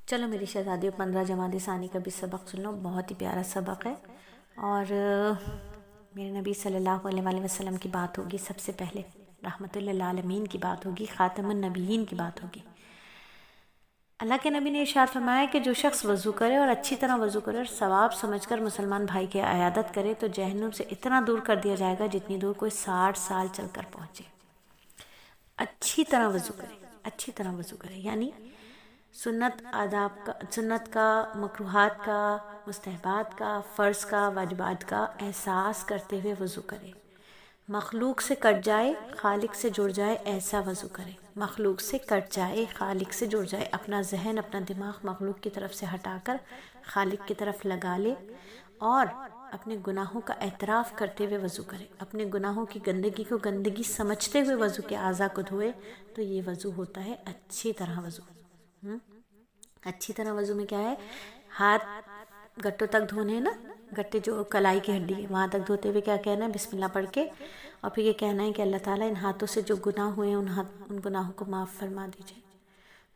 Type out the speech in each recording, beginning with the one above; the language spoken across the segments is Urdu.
چلو میری شہزادیوں 15 جمادی ثانی کا بھی سبق سن لو، بہت ہی پیارا سبق ہے، اور میرے نبی صلی اللہ علیہ وآلہ وسلم کی بات ہوگی، سب سے پہلے رحمت للعالمین کی بات ہوگی، خاتم النبیین کی بات ہوگی۔ اللہ کے نبی نے ارشاد فرمایا کہ جو شخص وضو کرے اور اچھی طرح وضو کرے اور ثواب سمجھ کر مسلمان بھائی کی عیادت کرے تو جہنم سے اتنا دور کر دیا جائے گا جتنی دور کوئی 60 سال چل کر پہنچے۔ اچھی طرح وضو کرے، اچھی طرح وضو کرے یعنی سنت کا، مکروہات کا، مستحبات کا، فرض کا، واجبات کا احساس کرتے ہوئے وضو کرے۔ مخلوق سے کٹ جائے، خالق سے جڑ جائے، ایسا وضو کرے۔ مخلوق سے کٹ جائے، خالق سے جڑ جائے، اپنا ذہن، اپنا دماغ مخلوق کی طرف سے ہٹا کر خالق کی طرف لگا لے اور اپنے گناہوں کا اعتراف کرتے ہوئے وضو کرے، اپنے گناہوں کی گندگی کو گندگی سمجھتے ہوئے وضو کے اعضاء کو دھوئے، تو یہ وضو ہوتا ہے اچھی طرح وضو۔ اچھی طرح وضو میں کیا ہے؟ ہاتھ گٹوں تک دھونے نا، گٹے جو کلائی کی ہڈی ہے وہاں تک دھوتے ہوئے کیا کہنا ہے؟ بسم اللہ پڑھ کے، اور پھر یہ کہنا ہے کہ اللہ تعالیٰ ان ہاتھوں سے جو گناہ ہوئے ہیں ان گناہوں کو معاف فرما دیجئے۔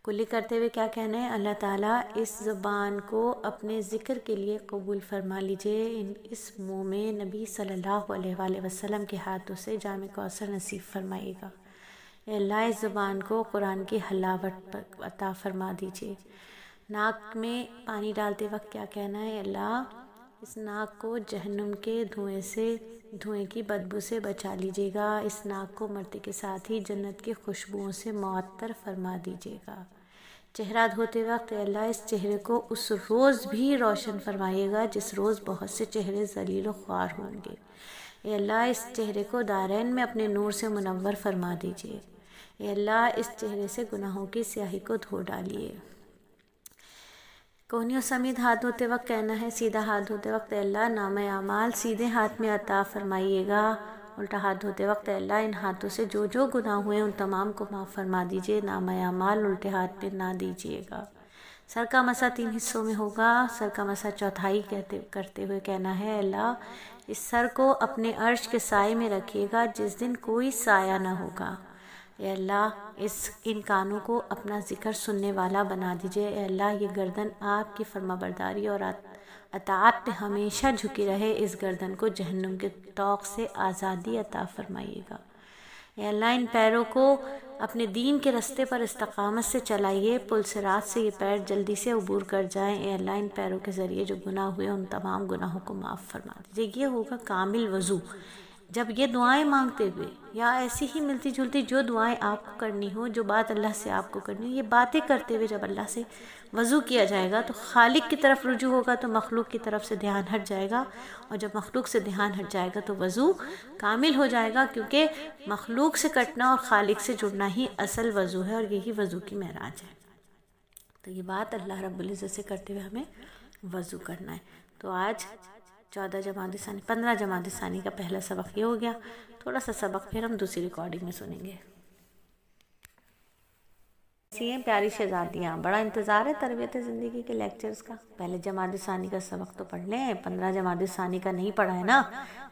کلی کرتے ہوئے کیا کہنا ہے؟ اللہ تعالیٰ اس زبان کو اپنے ذکر کے لیے قبول فرما لیجئے، اس منہ میں نبی صلی اللہ علیہ وآلہ وسلم کے ہاتھوں سے جام کوثر نصیب فرمائیے گا۔ اے اللہ اس زبان کو قرآن کی حلاوت عطا فرما دیجئے۔ ناک میں پانی ڈالتے وقت کیا کہنا ہے؟ اللہ اس ناک کو جہنم کے دھوئیں کی بدبو سے بچا لیجئے گا، اس ناک کو مرتے کے ساتھ ہی جنت کی خوشبوؤں سے معطر فرما دیجئے گا۔ چہرہ دھوتے وقت اے اللہ اس چہرے کو اس روز بھی روشن فرمائیے گا جس روز بہت سے چہرے ذلیل و خوار ہوں گے۔ اے اللہ اس چہرے کو دارین میں اپنے نور سے منور فرما دیجئے۔ اے اللہ اس چہرے سے گناہوں کی سیاہی کو دھو ڈالیے۔ کوہنیوں سمیت ہاتھ دھوتے وقت کہنا ہے، سیدھا ہاتھ دھوتے وقت اے اللہ نامہ اعمال سیدھے ہاتھ میں عطا فرمائیے گا۔ الٹا ہاتھ دھوتے وقت اے اللہ ان ہاتھوں سے جو جو گناہ ہوئے ان تمام کو معاف فرما دیجئے، نامہ اعمال الٹے ہاتھ پہ نہ دیجئے گا۔ سر کا مسح 3 حصوں میں ہوگا، سر کا مسح چوتھائی کرتے ہوئے کہنا ہے، اے اللہ اس سر کو اپنے عرش کے سائے میں رکھیے گا جس دن کوئی سایہ نہ ہوگا۔ اے اللہ ان کانوں کو اپنا ذکر سننے والا بنا دیجئے۔ اے اللہ یہ گردن آپ کی فرما برداری اور اطاعت پہ ہمیشہ جھکی رہے، اس گردن کو جہنم کے طوق سے آزادی عطا فرمائیے گا۔ اے اللہ ان پیروں کو اپنے دین کے رستے پر استقامت سے چلائیے، پل صراط سے یہ پیر جلدی سے عبور کر جائیں۔ اے اللہ ان پیروں کے ذریعے جو گناہ ہوئے ان تمام گناہوں کو معاف فرما دیجئے۔ یہ ہوگا کامل وضو۔ جب یہ دعائیں مانگتے ہوئے یا ایسی ہی ملتی جلتی جو دعائیں آپ کو کرنی ہو، جو بات اللہ سے آپ کو کرنی ہو، یہ باتیں کرتے ہوئے جب اللہ سے وضو کیا جائے گا تو خالق کی طرف رجوع ہوگا، تو مخلوق کی طرف سے دھیان ہٹ جائے گا، اور جب مخلوق سے دھیان ہٹ جائے گا تو وضو کامل ہو جائے گا، کیونکہ مخلوق سے کٹنا اور خالق سے جڑنا ہی اصل وضو ہے، اور یہی وضو کی معراج ہے۔ تو یہ بات اللہ رب العزت سے کرتے ہوئے ہمیں وضو کرنا ہے۔ تو آج 15 جمادی ثانی کا پہلا سبق یہ ہو گیا۔ تھوڑا سا سبق پھر ہم دوسری ریکارڈنگ میں سنیں گے۔ پیاری شہزادیاں، بڑا انتظار ہے تربیت زندگی کے لیکچرز کا۔ پہلے جمادی ثانی کا سبق تو پڑھ لیں، 15 جمادی ثانی کا نہیں پڑھا ہے نا؟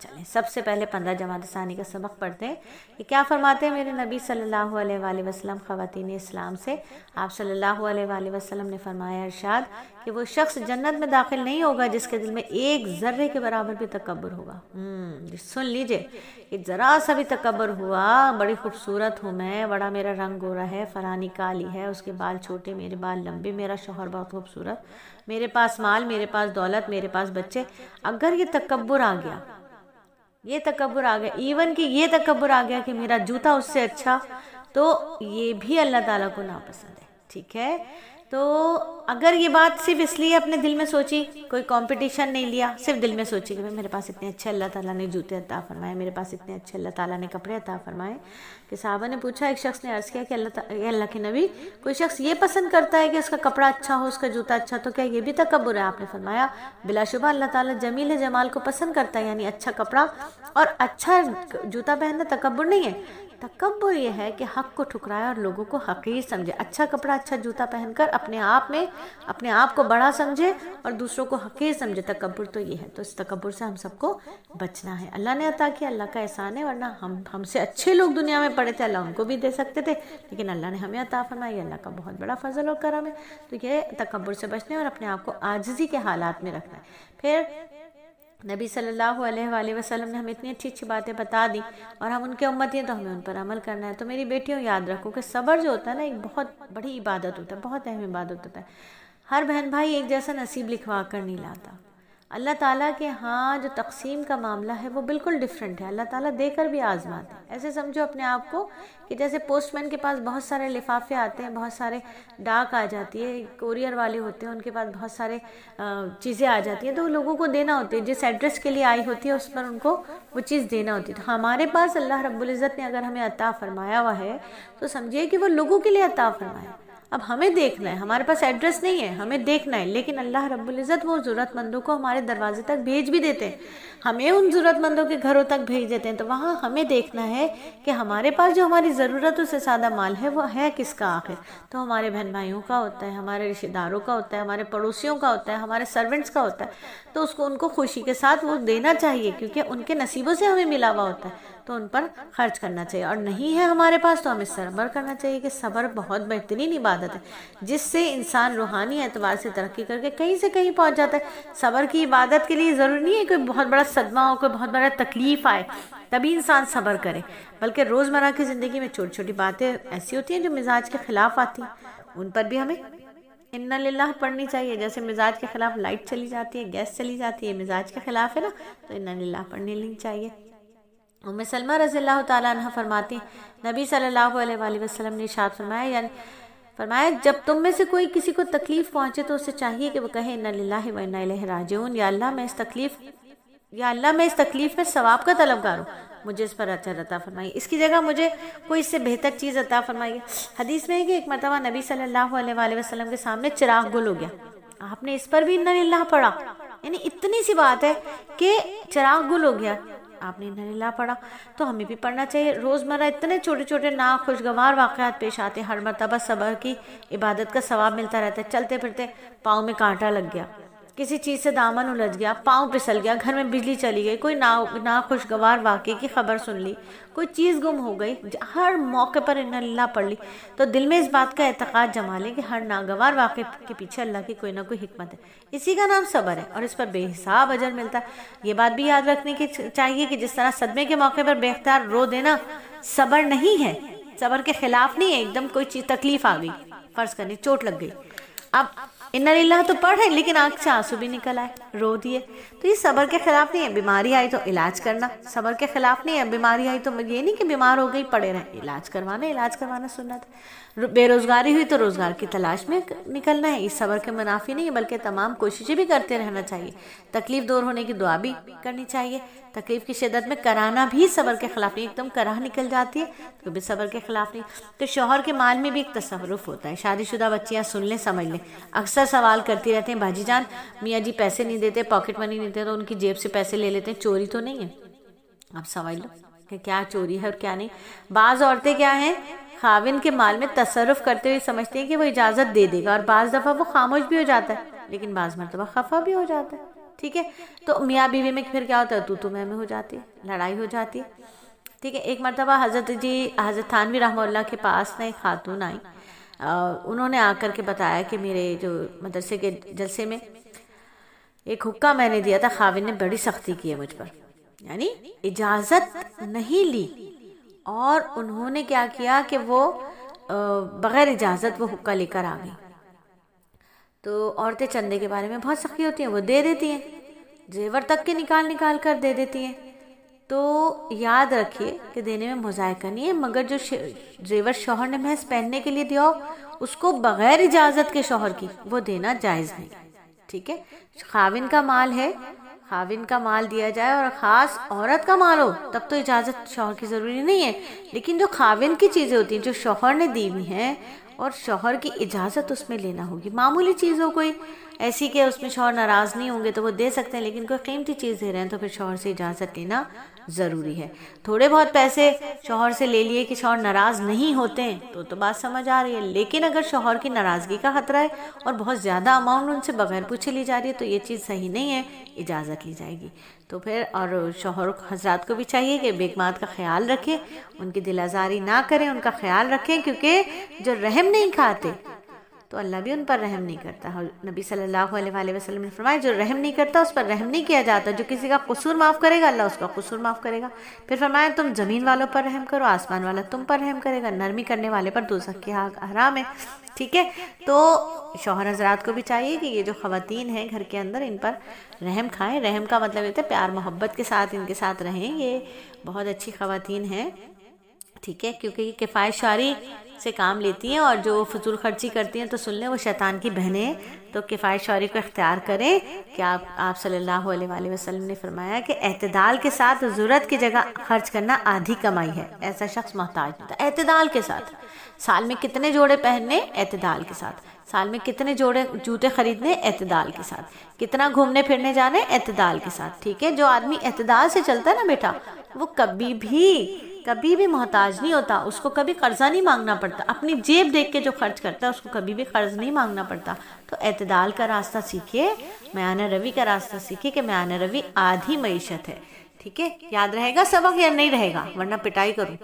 چلیں سب سے پہلے 15 جمادی ثانی کا سبق پڑھتے ہیں۔ یہ کیا فرماتے ہیں میرے نبی صلی اللہ علیہ وآلہ وسلم خواتین اسلام سے؟ آپ صلی اللہ علیہ وآلہ وسلم نے فرمایا ارشاد کہ وہ شخص جنت میں داخل نہیں ہوگا جس کے دل میں ایک ذرے کے برابر بھی تکبر ہوگا۔ سن لیجئے، کہ ذرا سا بھی تکبر ہوا، بڑی خوبصورت ہوں میں، بڑا میرا رنگ گورا ہے، فرانی کالی ہے، اس کے بال چھوٹے، میرے بال لمبے، میرا شوہر بہت خوبصورت، میرے پاس مال، میرے پاس دولت، میرے پاس بچے، اگر یہ تکبر آ گیا، یہ تکبر آ گیا، ایون کہ یہ تکبر آ گیا کہ میرا جوتا اس سے اچھا، تو یہ بھی اللہ تعالیٰ کو ناپسند ہے۔ ٹھیک ہے؟ تو اگر یہ بات صرف اس لیے اپنے دل میں سوچی، کوئی کمپٹیشن نہیں لیا، صرف دل میں سوچی کہ میرے پاس اتنے اچھے اللہ تعالیٰ نے جوتے عطا فرمائے، میرے پاس اتنے اچھے اللہ تعالیٰ نے کپڑے عطا فرمائے، کہ صحابہ نے پوچھا، ایک شخص نے عرض کیا کہ اللہ کے نبی، کوئی شخص یہ پسند کرتا ہے کہ اس کا کپڑا اچھا ہو، اس کا جوتا اچھا، تو کیا یہ بھی تکبر ہے؟ آپ نے فرمایا بلا شبہ اللہ تعالیٰ جمیل جمال کو پسند کرتا ہے، یعنی اچھا کپڑا اور اچھا جوتا پہننا تکبر نہیں ہے۔ تکبر یہ ہے کہ حق کو ٹھکرائے اور لوگوں کو حقیر سمجھے۔ اچھا کپڑا اچھا جوتا پہن کر اپنے آپ میں اپنے آپ کو بڑا سمجھے اور دوسروں کو حقیر سمجھے. تکبر تو یہ ہے. تو اس تکبر سے ہم سب کو بچنا ہے. اللہ نے عطا کیا، اللہ کا احسان ہے، ورنہ ہم سے اچھے لوگ دنیا میں پڑے تھے، اللہ ان کو بھی دے سکتے تھے، لیکن اللہ نے ہمیں عطا فرمائی. اللہ کا بہت بڑا فضل اور کرم ہے. تو یہ تکبر سے بچنا ہے اور اپنے آپ کو عاجزی کے حالات میں رکھنا ہے. پھر نبی صلی اللہ علیہ وآلہ وسلم نے ہمیں اتنی اچھی اچھی باتیں بتا دی اور ہم ان کے امتی ہیں تو ہمیں ان پر عمل کرنا ہے. تو میری بیٹیوں یاد رکھو کہ صبر جو ہوتا ہے نا ایک بہت بڑی عبادت ہوتا ہے، بہت اہم عبادت ہوتا ہے. ہر بہن بھائی ایک جیسا نصیب لکھوا کر نہیں لاتا. اللہ تعالیٰ کے ہاں جو تقسیم کا معاملہ ہے وہ بالکل ڈیفرنٹ ہے. اللہ تعالیٰ دے کر بھی آزماتے ہیں. ایسے سمجھو اپنے آپ کو کہ جیسے پوسٹ مین کے پاس بہت سارے لفافے آتے ہیں، بہت سارے ڈاک آ جاتی ہے، کوریئر والے ہوتے ہیں ان کے پاس بہت سارے چیزیں آ جاتی ہیں، تو لوگوں کو دینا ہوتی ہے. جس ایڈریس کے لیے آئی ہوتی ہے اس پر ان کو وہ چیز دینا ہوتی ہے. تو ہمارے پاس اللہ رب العزت نے اگر ہمیں عطا فرمایا ہوا ہے تو سمجھیے کہ وہ لوگوں کے لیے عطا فرمایا. اب ہمیں دیکھنا ہے، ہمارے پاس ایڈریس نہیں ہے، ہمیں دیکھنا ہے، لیکن اللہ رب العزت وہ ضرورت مندوں کو ہمارے دروازے تک بھیج بھی دیتے ہیں، ہمیں ان ضرورت مندوں کے گھروں تک بھیج دیتے ہیں. تو وہاں ہمیں دیکھنا ہے کہ ہمارے پاس جو ہماری ضرورتوں سے زیادہ مال ہے وہ ہے کس کا آخر. تو ہمارے بہن بھائیوں کا ہوتا ہے، ہمارے رشتہ داروں کا ہوتا ہے، ہمارے پڑوسیوں کا ہوتا ہے، ہمارے سرونٹس کا ہوتا ہے. تو اس کو ان کو خوشی کے ساتھ وہ دینا چاہیے، کیونکہ ان کے نصیبوں سے ہمیں ملا ہوا ہوتا ہے، تو ان پر خرچ کرنا چاہیے. اور نہیں ہے ہمارے پاس تو ہمیں صبر کرنا چاہیے، کہ صبر بہت بہترین عبادت ہے جس سے انسان روحانی اعتبار سے ترقی کر کے کہیں سے کہیں پہنچ جاتا ہے. صبر کی عبادت کے لیے ضروری نہیں ہے کوئی بہت بڑا صدمہ ہو، کوئی بہت بڑا تکلیف آئے تبھی انسان صبر کرے، بلکہ روزمرہ کی زندگی میں چھوٹی چھوٹی باتیں ایسی ہوتی ہیں جو مزاج کے خلاف آتی ہیں، ان پر بھی ہمیں انا للہ پڑھنی چاہیے. جیسے مزاج کے خلاف لائٹ چلی جاتی ہے، گیس چلی جاتی ہے، مزاج کے خلاف ہے نا، تو انا للہ پڑھنے لینی چاہیے. ام سلمہ رضی اللہ تعالیٰ عنہ فرماتی ہیں نبی صلی اللہ علیہ وآلہ وسلم نے ارشاد فرمایا جب تم میں سے کوئی کسی کو تکلیف پہنچے تو اسے چاہیے کہ وہ کہے انا للہ و انا الیہ راجعون. یا اللہ میں اس تکلیف میں ثواب کا طلبگار ہوں، مجھے اس پر اجر عطا فرمائیے، اس کی جگہ مجھے کوئی اس سے بہتر چیز عطا فرمائیے. حدیث میں ہے کہ ایک مرتبہ نبی صلی اللہ علیہ وآلہ وسلم کے سامنے چراغ گل ہو گیا، آپ نے اس پر بھی انا للہ پڑھا. یعنی اتنی سی بات ہے کہ چراغ گل ہو گیا، آپ نے انا للہ پڑھا. تو ہمیں بھی پڑھنا چاہیے. روزمرہ اتنے چھوٹے چھوٹے ناخوشگوار واقعات پیش آتے ہیں، ہر مرتبہ صبر کی عبادت کا ثواب ملتا رہتا ہے. چلتے پھرتے پاؤں میں کانٹا لگ گیا، کسی چیز سے دامن الجھ گیا، پاؤں پھسل گیا، گھر میں بجلی چلی گئی، کوئی ناخوشگوار واقعے کی خبر سن لی، کوئی چیز گم ہو گئی، ہر موقع پر انا للہ پڑھ لی. تو دل میں اس بات کا اعتقاد جما لیں کہ ہر ناگوار واقعے کے پیچھے اللہ کی کوئی نہ کوئی حکمت ہے. اسی کا نام صبر ہے اور اس پر بے حساب اجر ملتا ہے. یہ بات بھی یاد رکھنے کی چاہیے کہ جس طرح صدمے کے موقع پر بے اختیار رو دینا صبر نہیں ہے، صبر کے خلاف نہیں ہے. ایک دم کوئی چیز تکلیف آ گئی، فرض کرنے چوٹ لگ گئی، اب انا للہ تو پڑھ رہے لیکن آنکھ سے آنسو بھی نکل آئے، رو دیے، تو یہ صبر کے خلاف نہیں ہے. بیماری آئی تو علاج کرنا صبر کے خلاف نہیں ہے. بیماری آئی تو یہ نہیں کہ بیمار ہو گئی پڑے رہے، علاج کروانا سنت ہے. بے روزگاری ہوئی تو روزگار کی تلاش میں نکلنا ہے، یہ صبر کے منافی نہیں ہے، بلکہ تمام کوششیں بھی کرتے رہنا چاہیے. تکلیف دور ہونے کی دعا بھی کرنی چاہیے. تکلیف کی شدت میں کرانا بھی صبر کے خلاف نہیں، ایک دم کراہ نکل جاتی ہے تو بھی صبر کے خلاف نہیں. تو شوہر کے مال میں بھی ایک تصرف ہوتا ہے. شادی شدہ بچیاں سن لیں سمجھ لیں، اکثر سوال کرتی رہتے ہیں باجی جان میاں جی پیسے نہیں دیتے، پاکٹ منی نہیں دیتے تو ان کی جیب سے پیسے لے لیتے ہیں، چوری تو نہیں ہے؟ اب سمجھ لو کہ کیا چوری ہے اور کیا نہیں. بعض عورتیں کیا ہیں، خاوند کے مال میں تصرف کرتے ہوئے سمجھتے ہیں کہ وہ اجازت دے دے گا، اور بعض دفعہ وہ خاموش بھی ہو جاتا ہے لیکن بعض مرتبہ خفا بھی ہو جاتا ہے. ٹھیک ہے، تو میاں بیوی میں پھر کیا ہوتا ہے، تو میں ہو جاتی ہے، لڑائی ہو جاتی ہے. ٹھیک ہے، ایک مرتبہ حضرت تھانوی رحمہ اللہ کے پاس نہ ایک خاتون آئی، انہوں نے آ کر کے بتایا کہ میرے جو مدرسے کے جلسے میں ایک حکم میں نے دیا تھا، خاوند نے بڑی سختی کی ہے مجھ پر، یعنی اجازت نہیں لی، اور انہوں نے کیا کیا کہ وہ بغیر اجازت وہ حکم لے کر آ گئی. تو عورتیں چندے کے بارے میں بہت سخی ہوتی ہیں، وہ دے دیتی ہیں، زیور تک کے نکال کر دے دیتی ہیں. تو یاد رکھیے کہ دینے میں مذائقہ نہیں ہے، مگر جو زیور شوہر نے محض پہننے کے لیے دیا ہو اس کو بغیر اجازت کے شوہر کی وہ دینا جائز نہیں. ٹھیک ہے، خاوند کا مال ہے، خاوند کا مال دیا جائے، اور خاص عورت کا مال ہو تب تو اجازت شوہر کی ضروری نہیں ہے. لیکن جو خاوند کی چیزیں ہوتی ہیں جو شوہر نے دی ہوئی ہیں اور شوہر کی اجازت اس میں لینا ہوگی. معمولی چیزوں کوئی ایسی کہ اس میں شوہر ناراض نہیں ہوں گے تو وہ دے سکتے ہیں، لیکن کوئی قیمتی چیز دے رہے ہیں تو پھر شوہر سے اجازت لینا ضروری ہے۔ تھوڑے بہت پیسے شوہر سے لے لیے کہ شوہر ناراض نہیں ہوتے ہیں تو بات سمجھ آ رہی ہے، لیکن اگر شوہر کی ناراضگی کا خطرہ ہے اور بہت زیادہ اماؤنٹ ان سے بغیر پوچھے لی جا رہی ہے تو یہ چیز صحیح نہیں ہے، اجازت لی جائے گی۔ تو پھر اور شوہر حضرات کو بھی چاہیے کہ بیگمات کا خیال رکھیں، ان کی دل آزاری نہ کریں، ان کا خیال رکھیں، کیونکہ جو رحم نہیں کھاتے تو اللہ بھی ان پر رحم نہیں کرتا۔ نبی صلی اللہ علیہ وآلہ وسلم نے فرمایا جو رحم نہیں کرتا اس پر رحم نہیں کیا جاتا، جو کسی کا قصور معاف کرے گا اللہ اس کا قصور معاف کرے گا۔ پھر فرمایا تم زمین والوں پر رحم کرو، آسمان والا تم پر رحم کرے گا، نرمی کرنے والے پر دوزخ کی آگ حرام ہے۔ ٹھیک ہے، تو شوہر حضرات کو بھی چاہیے کہ یہ جو خواتین ہیں گھر کے اندر ان پر رحم کھائیں۔ رحم کا مطلب یہ ہے پیار محبت کے ساتھ ان کے ساتھ رہیں، یہ بہت اچھی خواتین ہیں۔ ٹھیک ہے، کیونکہ یہ کفایت شعاری سے کام لیتی ہیں، اور جو فضول خرچی کرتی ہیں تو سن لیں وہ شیطان کی بہنیں ہیں۔ تو کفایت شعاری کو اختیار کریں کہ آپ صلی اللہ علیہ وآلہ وسلم نے فرمایا کہ اعتدال کے ساتھ ضرورت کی جگہ خرچ کرنا آدھی کمائی ہے، ایسا شخص محتاج نہیں ہوتا۔ اعتدال کے ساتھ، سال میں کتنے جوڑے پہننے، اعتدال کے ساتھ، سال میں کتنے جوڑے جوتے خریدنے، اعتدال کے ساتھ، کتنا گھومنے پھرنے جانے، اعتدال کے ساتھ۔ ٹھیک ہے، جو آدمی اعتدال سے چلتا ہے نا بیٹا، وہ کبھی بھی محتاج نہیں ہوتا، اس کو کبھی قرضہ نہیں مانگنا پڑتا، اپنی جیب دیکھ کے جو خرچ کرتا ہے اس کو کبھی بھی قرض نہیں مانگنا پڑتا۔ تو اعتدال کا راستہ سیکھیے، میانہ روی کا راستہ سیکھیے کہ میانہ روی آدھی معیشت ہے۔ ٹھیک ہے، یاد رہے گا سبق یا نہیں رہے گا؟ ورنہ پٹائی کروں۔